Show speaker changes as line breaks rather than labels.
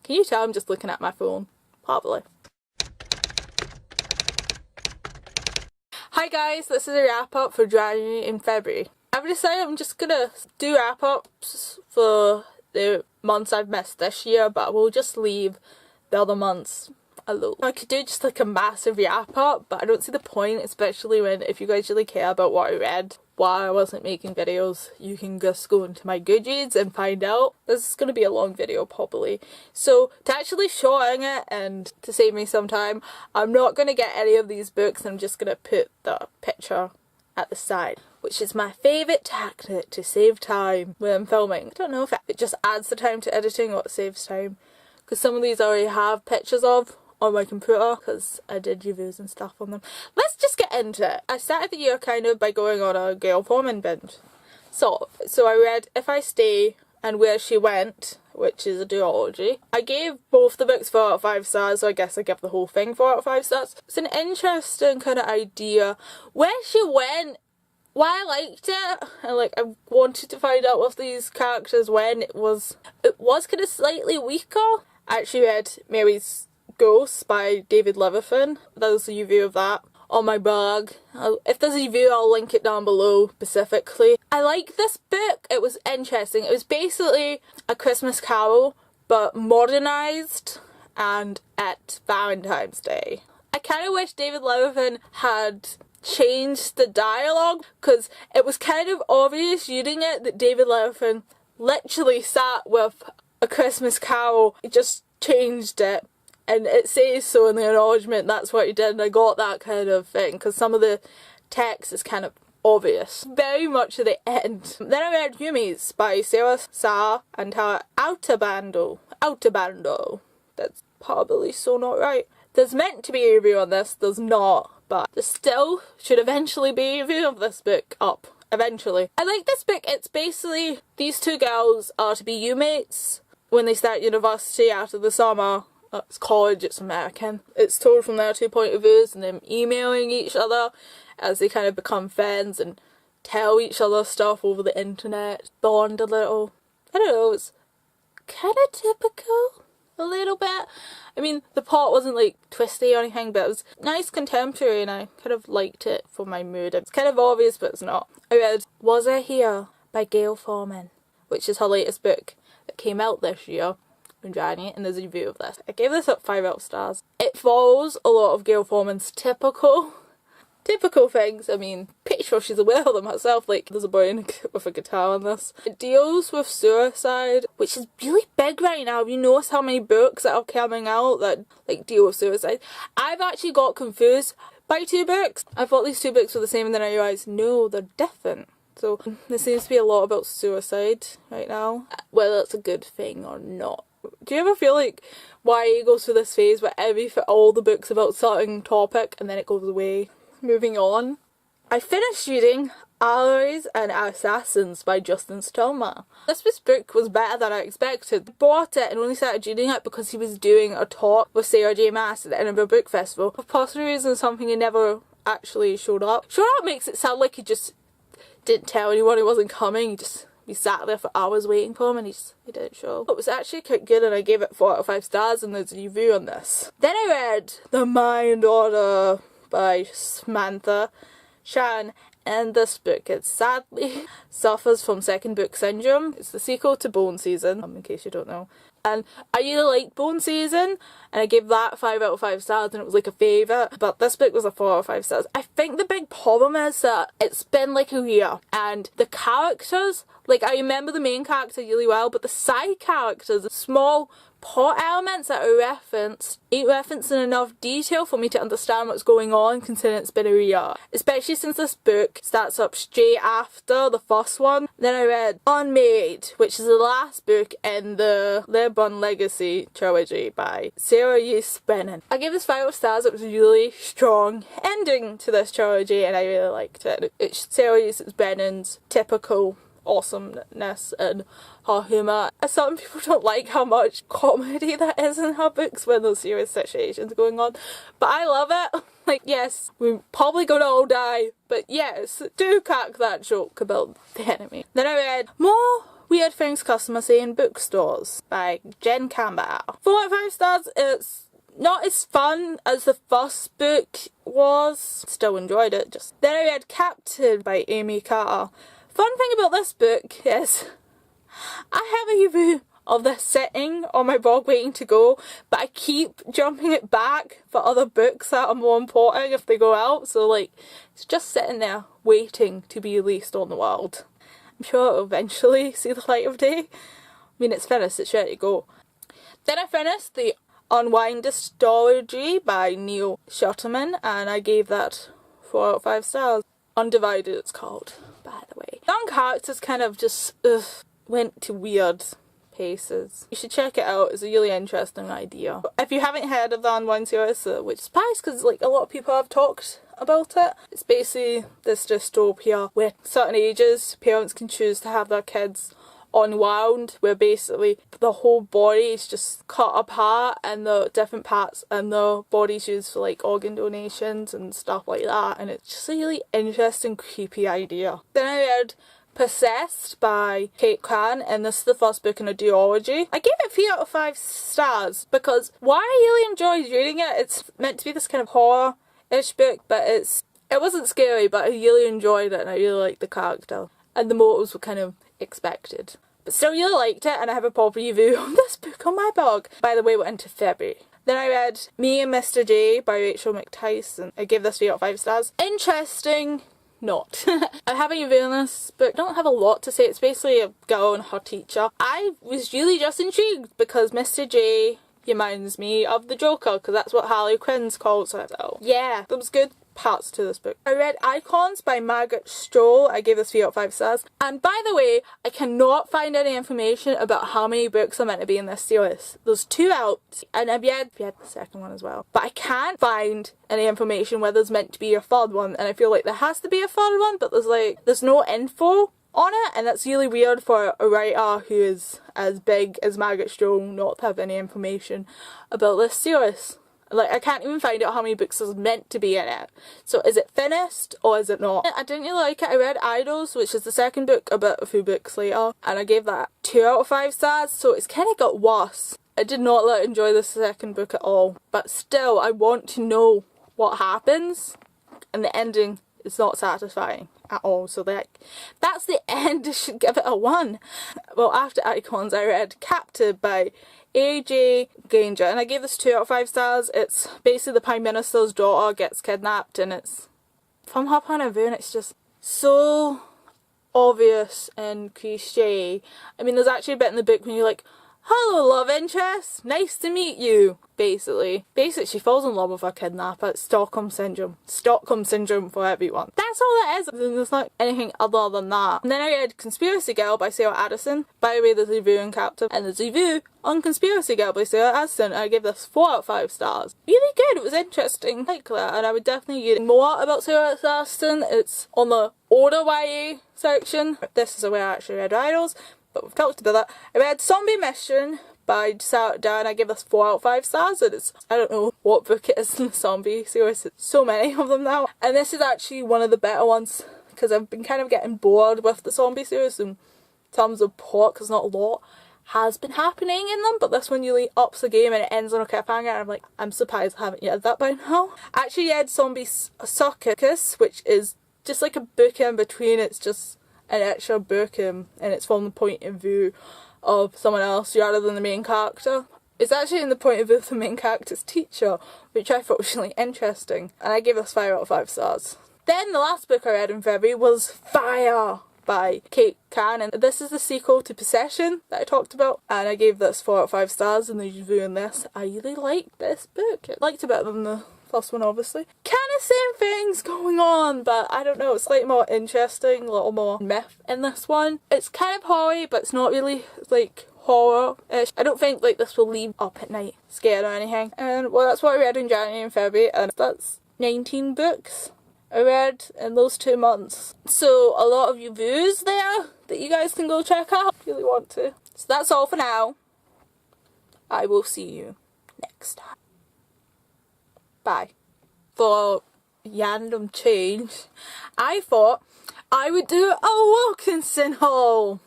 Can you tell I'm just looking at my phone? Probably. Hi guys, this is a wrap up for January and February. I've decided I'm just gonna do wrap ups for the months I've missed this year, but we'll just leave the other months alone. I could do just like a massive wrap up, but I don't see the point, especially when if you guys really care about what I read while I wasn't making videos, you can just go into my Goodreads and find out. This is going to be a long video probably. So to actually shorten it and to save me some time, I'm not going to get any of these books. I'm just going to put the picture at the side, which is my favourite tactic to save time when I'm filming. I don't know if it just adds the time to editing or it saves time, because some of these I already have pictures of on my computer because I did reviews and stuff on them. Let's just get into it. I started the year kind of by going on a Gayle Forman binge. So I read If I Stay and Where She Went, which is a duology. I gave both the books 4 out of 5 stars, so I guess I give the whole thing 4 out of 5 stars. It's an interesting kind of idea. Where She Went, why I liked it, and like I wanted to find out what these characters when it was kind of slightly weaker. I actually read Mary's Ghost by David Levithan. There's a review of that on my blog. If there's a review, I'll link it down below specifically. I like this book. It was interesting. It was basically A Christmas Carol but modernised and at Valentine's Day. I kind of wish David Levithan had changed the dialogue, because it was kind of obvious reading it that David Levithan literally sat with A Christmas Carol. He just changed it. And it says so in the acknowledgement, that's what he did, and I got that kind of thing, because some of the text is kind of obvious. Very much at the end. Then I read Unmade by Sarah and her Outerbando. That's probably so not right. There's meant to be a review on this, there's not, but there still should eventually be a review of this book up. Eventually. I like this book. It's basically, these two girls are to be roommates when they start university after the summer. It's college, it's American. It's told from their two point of views and them emailing each other as they kind of become friends and tell each other stuff over the internet, bond a little. I don't know, it's kind of typical, a little bit. I mean, the plot wasn't like twisty or anything, but it was nice contemporary and I kind of liked it for my mood. It's kind of obvious, but it's not. I read Was I Here by Gayle Forman, which is her latest book that came out this year. January, and there's a review of this. I gave this up 5 out of stars. It follows a lot of Gayle Forman's typical things. I mean, pretty sure she's aware of them herself. Like, there's a boy with a guitar in this. It deals with suicide, which is really big right now. Have you noticed how many books that are coming out that like deal with suicide? I've actually got confused by 2 books. I thought these 2 books were the same, and then I realised no, they're different. So there seems to be a lot about suicide right now, whether it's a good thing or not. Do you ever feel like YA goes through this phase where all the books about certain topic and then it goes away? Moving on. I finished reading Allies and Assassins by Justin Stohl. This book was better than I expected. I bought it and only started reading it because he was doing a talk with Sarah J Maas at the Edinburgh Book Festival. For possible reason, something he never actually showed up. Showed up makes it sound like he just didn't tell anyone he wasn't coming. We sat there for hours waiting for him and he didn't show. It was actually quite good and I gave it 4 out of 5 stars, and there's a review on this. Then I read The Mind Order by Samantha Shan, and this book, it sadly suffers from second book syndrome. It's the sequel to Bone Season, in case you don't know. And I really liked Bone Season and I gave that 5 out of 5 stars and it was like a favourite, but this book was a 4 out of 5 stars. I think the big problem is that it's been like a year and the characters, like I remember the main character really well, but the side characters, the small plot elements that are referenced ain't referenced in enough detail for me to understand what's going on, considering it's been a year. Especially since this book starts up straight after the first one. Then I read Unmade, which is the last book in the Le Bon Legacy trilogy by Sarah Brennan. I gave this 5 out of stars. It was a really strong ending to this trilogy and I really liked it. It's Sarah Brennan's typical awesomeness and her humour. Some people don't like how much comedy that is in her books when there's serious situations going on, but I love it. Like, yes, we're probably gonna all die, but yes, do crack that joke about the enemy. Then I read More Weird Things Customers Say in Bookstores by Jen Campbell. 4 out of 5 stars. It's not as fun as the first book was. Still enjoyed it. Then I read Captured by Amy Carter. Fun thing about this book is I have a review of this sitting on my blog waiting to go, but I keep jumping it back for other books that are more important if they go out, so like it's just sitting there waiting to be released on the world. I'm sure it'll eventually see the light of day. I mean, it's finished, it's ready to go. Then I finished the Unwind Story by Neal Shusterman, and I gave that 4 out of 5 stars. Undivided it's called, by the way. Young characters kind of just went to weird paces. You should check it out, it's a really interesting idea. If you haven't heard of the Unwind series, which is surprised because like a lot of people have talked about it, it's basically this dystopia where certain ages parents can choose to have their kids unwound, where basically the whole body is just cut apart and the different parts and the body's used for like organ donations and stuff like that, and it's just a really interesting, creepy idea. Then I read Possessed by Kate Cran, and this is the first book in a duology. I gave it 3 out of 5 stars because why I really enjoyed reading it, it's meant to be this kind of horror-ish book, but it wasn't scary, but I really enjoyed it and I really liked the character. And the motives were kind of expected. But still really liked it, and I have a proper review of this book on my blog. By the way, we're into February. Then I read Me and Mr. J by Rachel McTyson. I gave this 3 out of 5 stars. Interesting. Not. I haven't reviewed this book. I don't have a lot to say. It's basically a girl and her teacher. I was really just intrigued because Mr. J reminds me of the Joker, because that's what Harley Quinn's called. So yeah, there was good parts to this book. I read Icons by Margaret Stohl. I gave this 3 out of 5 stars. And by the way, I cannot find any information about how many books are meant to be in this series. There's 2 out, and I've read the second one as well. But I can't find any information where there's meant to be a third one, and I feel like there has to be a third one, but there's no info on it, and that's really weird for a writer who is as big as Margaret Stohl not to have any information about this series. Like, I can't even find out how many books there's meant to be in it. So is it finished or is it not? I didn't really like it. I read Idols, which is the second book, a few books later, and I gave that 2 out of 5 stars, so it's kind of got worse. I did not enjoy the second book at all, but still I want to know what happens, and the ending is not satisfying at all, so that's the end. I should give it a 1. Well, after Icons I read Captured by AJ Granger, and I gave this 2 out of 5 stars. It's basically the Prime Minister's daughter gets kidnapped, and it's, from her point of view, and it's just so obvious and cliche. I mean, there's actually a bit in the book when you're like, hello love interest, nice to meet you, basically. She falls in love with her kidnapper. It's Stockholm Syndrome. Stockholm Syndrome for everyone. That's all it is. There's not anything other than that. And then I read Conspiracy Girl by Sarah Addison. By the way, there's a review on Captive, and there's a review on Conspiracy Girl by Sarah Addison. I gave this 4 out of 5 stars. Really good, it was interesting. I like that, and I would definitely read more about Sarah Addison. It's on the older YA section. This is where I actually read Idols, but we've talked about that. I read Zombie Mission by Sarah Down. I give this 4 out of 5 stars, and it's, I don't know what book it is in the zombie series, it's so many of them now. And this is actually one of the better ones, because I've been kind of getting bored with the zombie series in terms of plot, because not a lot has been happening in them, but this one really ups the game and it ends on a cliffhanger, and I'm like, I'm surprised I haven't read that by now. I actually read Zombie Circus, which is just like a book in between. It's just an extra book, and it's from the point of view of someone else rather than the main character. It's actually in the point of view of the main character's teacher, which I thought was really interesting, and I gave this 5 out of 5 stars. Then the last book I read in February was Fire by Kate Cran, and this is the sequel to Possession that I talked about, and I gave this 4 out of 5 stars in the review on this. I really liked this book. I liked it better than the first one, obviously. Kind of same things going on, but I don't know, it's like more interesting, a little more myth in this one. It's kind of horror, but it's not really like horror-ish. I don't think like this will leave up at night scared or anything. And well, that's what I read in January and February, and that's 19 books I read in those 2 months. So a lot of reviews there that you guys can go check out if you really want to. So that's all for now. I will see you next time. Bye. For random change, I thought I would do a Wilkinson haul.